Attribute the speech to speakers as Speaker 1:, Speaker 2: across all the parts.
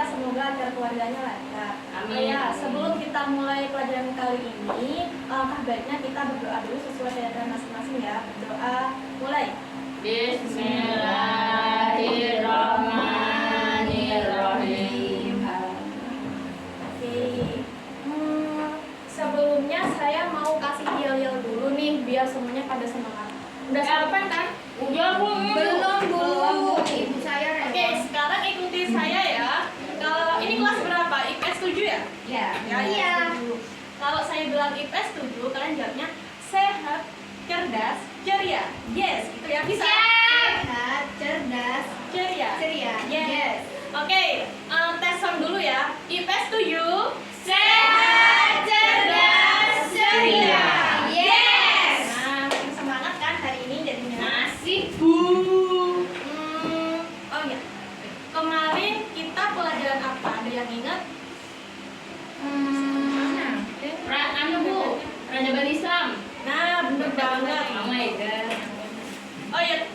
Speaker 1: semoga agar keluarganya lancar.
Speaker 2: Amin.
Speaker 1: Ya, sebelum kita mulai pelajaran kali ini, alangkah baiknya kita berdoa dulu sesuai keadaan masing-masing ya. Berdoa, mulai.
Speaker 2: Bismillahirrahmanirrahim.
Speaker 1: Oke. Sebelumnya saya mau kasih yel-yel dulu nih biar semuanya pada semangat. Udah sarapan kan?
Speaker 2: Udah Bu.
Speaker 1: Belum, Bu.
Speaker 3: Ibu saya
Speaker 1: Oke, sekarang ikuti saya ya. Kalau ini kelas berapa? IPS 7 ya?
Speaker 3: Ya.
Speaker 1: Ya, iya. Kalau saya bilang IPS 7, kalian jawabnya sehat, cerdas, ceria. Yes, itu ya bisa.
Speaker 3: Sehat, cerdas,
Speaker 1: Ceria.
Speaker 3: ceria.
Speaker 1: Yes. Oke, tes sound dulu ya. IPS 7. Sehat, cerdas, ceria.
Speaker 3: Yes.
Speaker 1: Nah, makin semangat kan hari ini jadinya.
Speaker 2: Masih Bu.
Speaker 1: Oh ya, kemarin kita pelajaran apa? Ada yang ingat?
Speaker 2: Anu Bu, peradaban Islam.
Speaker 1: Nah, bener banget.
Speaker 2: Oh my god.
Speaker 1: Oh ya,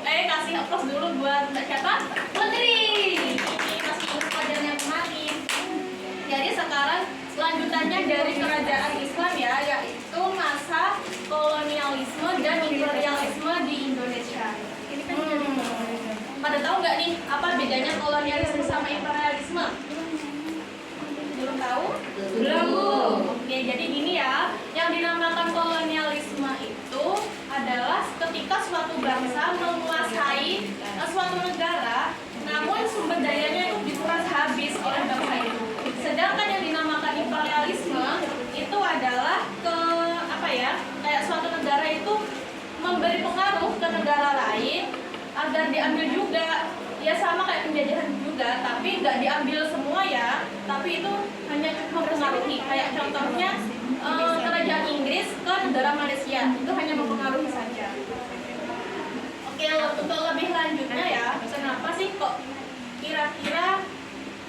Speaker 1: kasih applause dulu buat Mbak siapa? Putri. Ini masih ingat pelajaran yang kemarin. Jadi sekarang selanjutannya dari kerajaan Islam ya, yaitu masa kolonialisme dan imperialisme di Indonesia. Pada tahu nggak nih apa bedanya kolonialisme sama imperialisme? Belum tahu?
Speaker 2: Belum Bu.
Speaker 1: Oke, jadi gini ya, yang dinamakan kolonialisme itu adalah ketika suatu bangsa menguasai suatu negara, namun sumber dayanya itu dikuras habis oleh bangsa itu. Sedangkan yang dinamakan imperialisme itu adalah kayak suatu negara itu memberi pengaruh ke negara lain agar diambil juga. Ya sama kayak penjajahan juga, tapi nggak diambil semua ya, tapi itu hanya mempengaruhi. Kayak contohnya kerajaan Inggris ke negara Malaysia, itu hanya mempengaruhi saja. Oke, untuk lebih lanjutnya ya,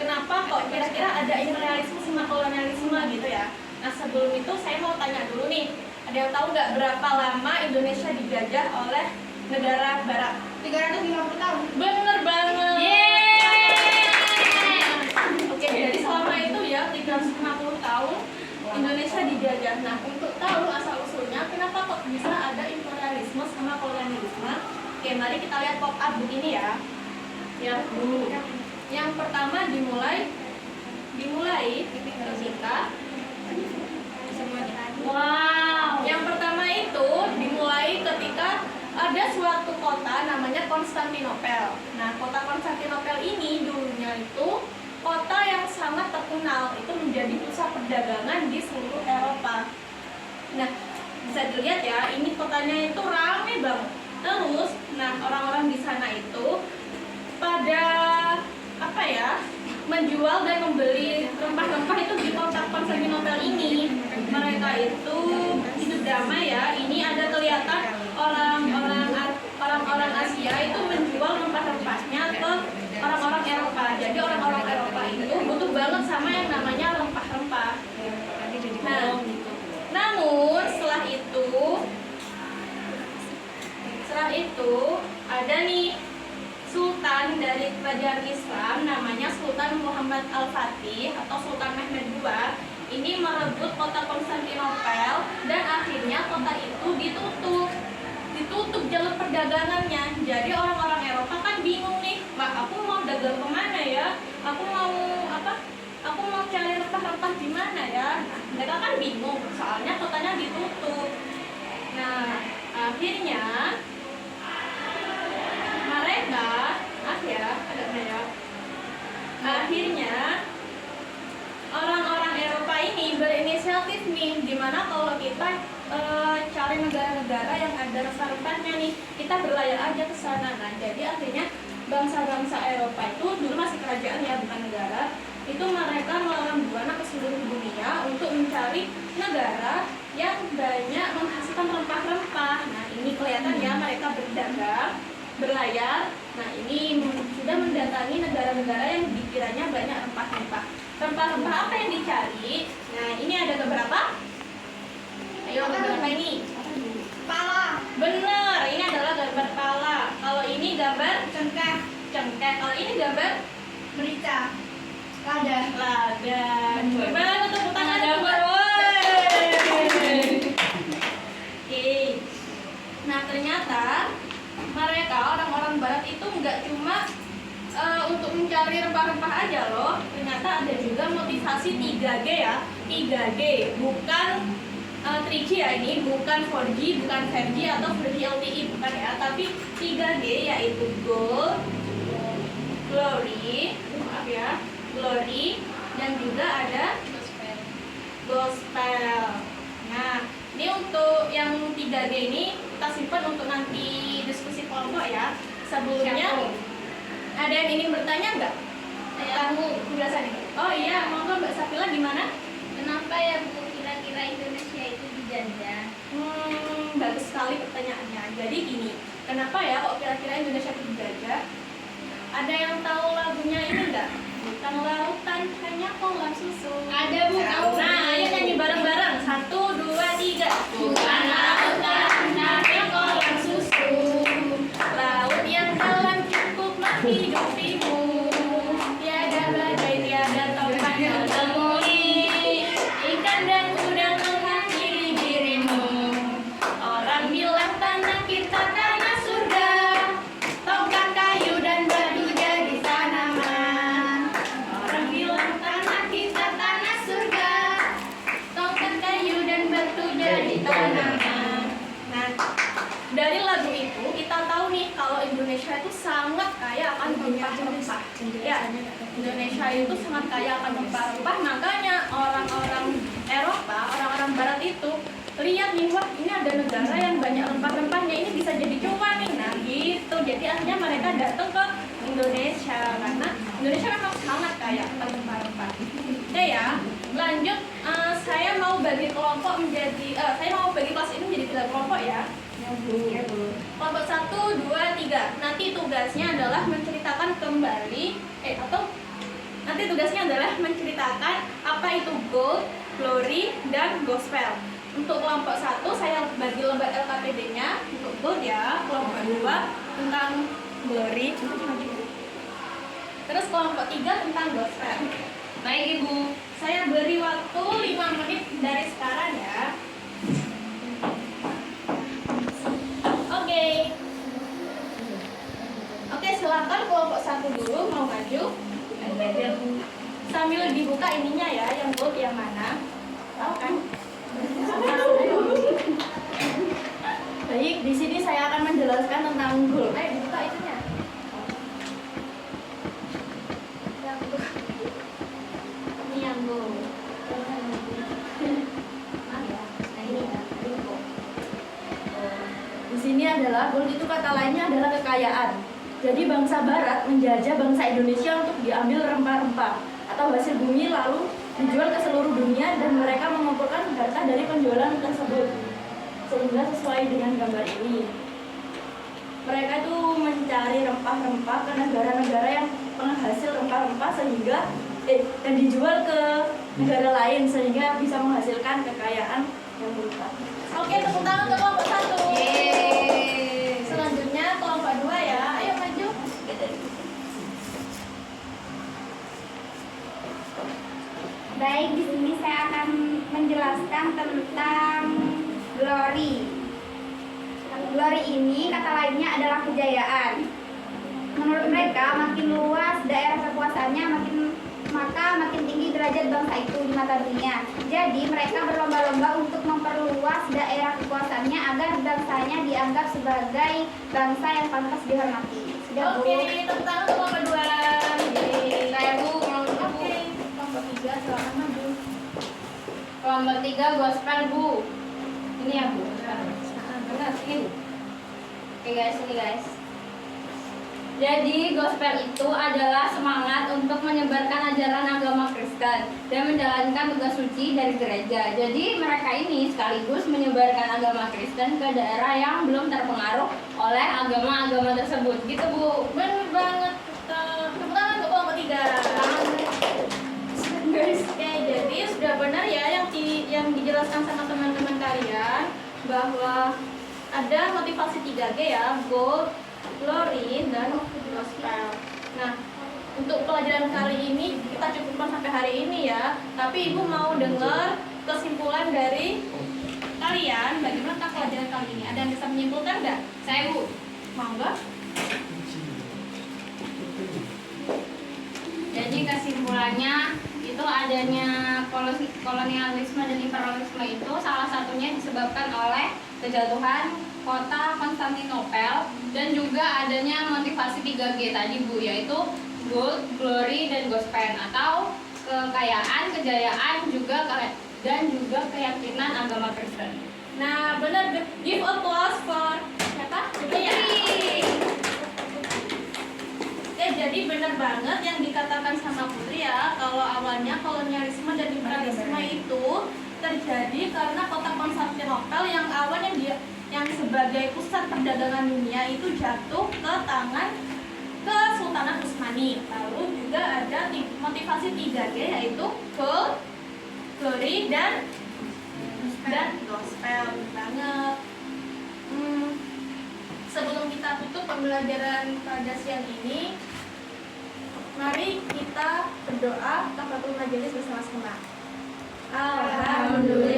Speaker 1: kenapa kira-kira ada imperialisme sama kolonialisme gitu ya. Nah, sebelum itu saya mau tanya dulu nih, ada yang tahu nggak berapa lama Indonesia dijajah oleh negara barat?
Speaker 3: 350 tahun.
Speaker 1: Bener banget.
Speaker 2: Yeay.
Speaker 1: Oke, jadi selama itu ya 350 tahun Indonesia dijajah. Nah, untuk tahu asal usulnya kenapa kok bisa ada imperialisme sama kolonialisme? Oke, mari kita lihat pop up begini ya. Ya, Bu. Yang pertama dimulai ketika
Speaker 2: Wow.
Speaker 1: Yang pertama itu dimulai ketika ada suatu kota namanya Konstantinopel. Nah, kota Konstantinopel ini dulunya itu kota yang sangat terkenal, itu menjadi pusat perdagangan di seluruh Eropa. Nah, bisa dilihat ya, ini kotanya itu rame banget. Terus, nah orang-orang di sana itu pada menjual dan membeli rempah-rempah itu di kota Konstantinopel ini. Mereka itu hidup damai ya. Ini ada kelihatan orang-orang Asia itu menjual rempah-rempahnya ke orang-orang Eropa. Jadi orang-orang Eropa itu butuh banget sama yang namanya rempah-rempah. Nah, namun setelah itu ada nih Sultan dari kerajaan Islam namanya Sultan Muhammad Al-Fatih atau Sultan Mehmed II. Ini merebut kota Konstantinopel dan akhirnya kota itu ditutup jalur perdagangannya. Jadi orang-orang Eropa kan bingung nih, Mbak, aku mau dagang kemana ya? Aku mau cari rempah-rempah di mana ya? Nah, mereka kan bingung, soalnya kotanya ditutup. Nah, akhirnya orang-orang Eropa ini berinisiatif nih, dimana kalau kita cari negara-negara yang ada rempah-rempahnya nih, kita berlayar aja ke sana. Nah, jadi akhirnya bangsa-bangsa Eropa itu dulu masih kerajaan ya, bukan negara. Itu mereka melawan buana ke seluruh dunia untuk mencari negara yang banyak menghasilkan rempah-rempah. Nah, ini kelihatan ya, mereka berdagang, berlayar. Nah, ini sudah mendatangi negara-negara yang dikiranya banyak rempah-rempah. Rempah-rempah apa yang dicari? Nah, ini ada beberapa. Ayo, beberapa ini.
Speaker 3: Pala.
Speaker 1: Bener, ini adalah gambar pala. Kalau ini gambar cengkeh. Kalau ini gambar
Speaker 3: Merica.
Speaker 1: Ladan. Gimana tepuk tangan coba? Oke. Nah, ternyata mereka orang-orang barat itu nggak cuma untuk mencari rempah-rempah aja loh. Ternyata ada juga motivasi 3G ya. 3G bukan 3G ya, ini bukan 4G, bukan 5G atau 4G LTE, bukan ya, tapi 3G yaitu gold, glory, maaf ya, glory, dan juga ada gospel. Nah, ini untuk yang 3G ini kita simpan untuk nanti diskusi kelompok ya. Sebelumnya ada yang ingin bertanya nggak? Kamu penjelasan ini? Oh iya, monggo Mbak Safila gimana?
Speaker 3: Kenapa ya Bu kira-kira Indonesia itu dijajah?
Speaker 1: Bagus sekali pertanyaannya. Jadi gini, kenapa ya kok kira-kira Indonesia itu dijajah? Ada yang tahu lagunya ini enggak? Bukan lautan, hanya kolam susu.
Speaker 2: Ada Bu, tahu.
Speaker 1: Nah, ayo nyanyi bareng-bareng. 1, 2, 3.
Speaker 2: Bukan lautan, hanya kolam
Speaker 1: susu. Laut yang dalam cukup menghidupimu. Tiada badai, tiada topan yang temui. Ikan dan udang mengakhiri dirimu. Orang bilang tanah kita tanah surga. Tongkat kayu dan batu jadi tanaman. Orang bilang tanah kita tanah surga. Tongkat kayu dan batu jadi tanaman. Nah, dari lagu itu kita tahu nih kalau Indonesia itu sangat kaya akan rempah-rempah. Ya, Indonesia itu sangat kaya akan rempah-rempah. Makanya orang-orang Eropa, orang-orang Barat itu lihat nih, wah ini ada negara yang banyak rempah-rempahnya, ini bisa jadi cuan nih. Nah gitu, jadi akhirnya mereka datang ke Indonesia karena Indonesia memang sangat kaya akan rempah-rempah. Oke ya, lanjut. Saya mau bagi kelompok menjadi, saya mau bagi kelas ini menjadi 3 kelompok ya. Kelompok 1, 2, 3. Nanti tugasnya adalah menceritakan kembali, atau nanti tugasnya adalah menceritakan apa itu gold, glory, dan gospel. Untuk kelompok 1 saya bagi lembar LKPD-nya untuk gold ya. Kelompok 2 tentang glory. Terus kelompok 3 tentang gospel.
Speaker 2: Baik Ibu.
Speaker 1: Saya beri waktu 5 menit dari sekarang ya. Oke, silakan kelompok 1 dulu mau maju. Sambil dibuka ininya ya, yang gold yang mana? Tahu kan? Baik, di sini saya akan menjelaskan tentang gold. Ayo dibuka itunya. Ini yang gold. Di sini adalah gold itu kata lainnya adalah kekayaan. Jadi bangsa Barat menjajah bangsa Indonesia untuk diambil rempah-rempah atau hasil bumi lalu dijual ke seluruh dunia dan mereka mengumpulkan harta dari penjualan tersebut. Sehingga sesuai dengan gambar ini, mereka itu mencari rempah-rempah ke negara-negara yang penghasil rempah-rempah sehingga dan dijual ke negara lain sehingga bisa menghasilkan kekayaan yang berlimpah. Oke, tepuk tangan untuk kelompok 1. Selanjutnya kelompok 2 ya. Ayo maju.
Speaker 3: Baik, di sini saya akan menjelaskan tentang glory. Glory ini kata lainnya adalah kejayaan. Menurut mereka, makin luas daerah kekuasaannya, makin tinggi derajat bangsa itu di mata dunia. Jadi mereka berlomba-lomba untuk memperluas daerah kekuasaannya agar bangsanya dianggap sebagai bangsa yang pantas dihormati. Sudah, Bu?
Speaker 1: Oke, tepuk tangan untuk kelompok 2.
Speaker 2: Saya Bu, kelompok Bu.
Speaker 1: Oke, kelompok 3 silakan maju.
Speaker 2: Kelompok 3 gospel Bu. Ini ya Bu. Benar, ini. Oke guys, ini guys. Jadi gospel itu adalah semangat untuk menyebarkan ajaran agama Kristen dan menjalankan tugas suci dari gereja. Jadi mereka ini sekaligus menyebarkan agama Kristen ke daerah yang belum terpengaruh oleh agama-agama tersebut. Gitu Bu.
Speaker 1: Benar banget. Tepuk tangan untuk kelompok 3. Oke, jadi sudah benar ya yang dijelaskan sama teman-teman kalian bahwa ada motivasi 3G ya, gold, glory, dan gospel. Nah, untuk pelajaran kali ini kita cukupkan sampai hari ini ya. Tapi Ibu mau dengar kesimpulan dari kalian bagaimana tentang pelajaran kali ini. Ada yang bisa menyimpulkan nggak? Saya Bu, mau nggak?
Speaker 2: Jadi kesimpulannya itu adanya kolonialisme dan imperialisme itu salah satunya disebabkan oleh kejatuhan kota Konstantinopel dan juga adanya motivasi 3G tadi Bu, yaitu gold, glory, dan gospel atau kekayaan, kejayaan dan juga keyakinan agama Kristen.
Speaker 1: Nah, benar. Give applause for siapa? Putri. Jadi benar banget yang dikatakan sama Putri ya, kalau awalnya kolonialisme dan imperialisme itu terjadi karena kota Konstantinopel yang awalnya yang sebagai pusat perdagangan dunia itu jatuh ke tangan Kesultanan Utsmani. Lalu juga ada motivasi 3G yaitu gold, glory, dan gospel banget. Sebelum kita tutup pembelajaran pada siang ini, mari kita berdoa kafaratul majelis bersama-sama. Alhamdulillah.